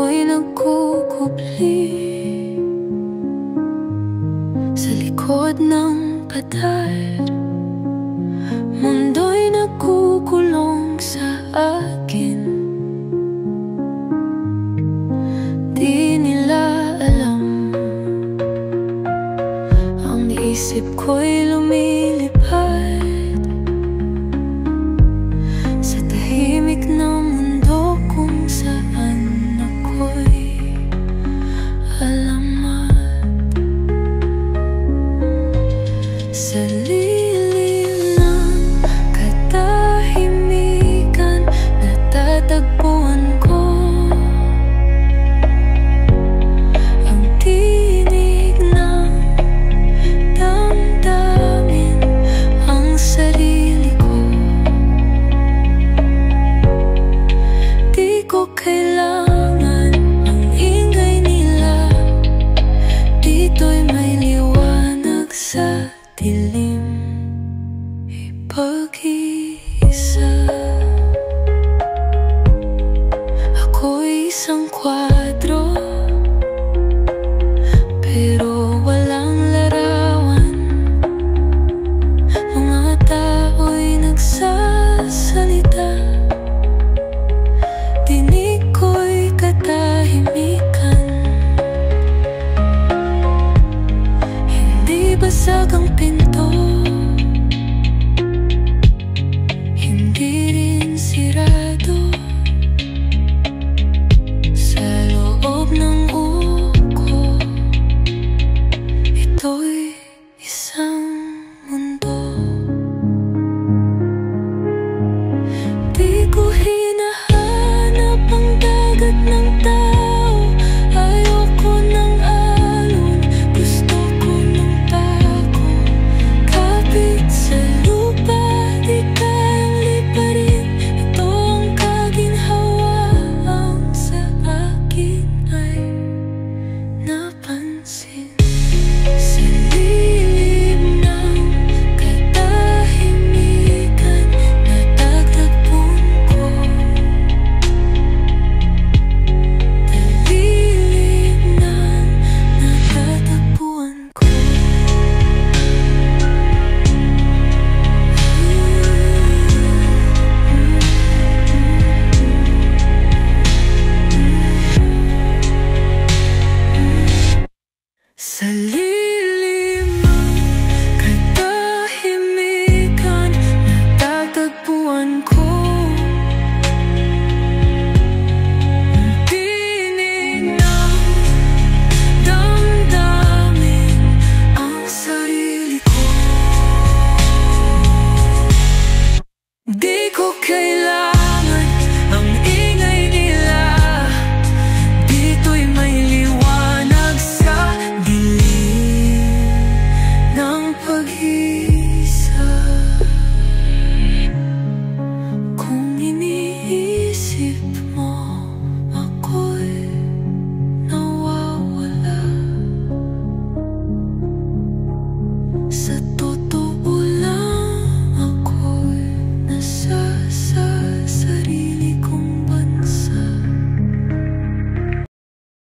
ako'y nagkukupli sa likod ng pader. Mundo'y nagkukulong sa akin. Di nila alam, ang isip ko'y lumilipad sa tahimik na mundo kung saan ako'y alamat. Sa lilim ng katahimikan, natatagpuan ko ang tinig ng damdamin, ang sarili ko. Di ko kailangan ang ingay nila, dito'y may liwanag sa dilim. Ipag-isa, ako'y isang kwadro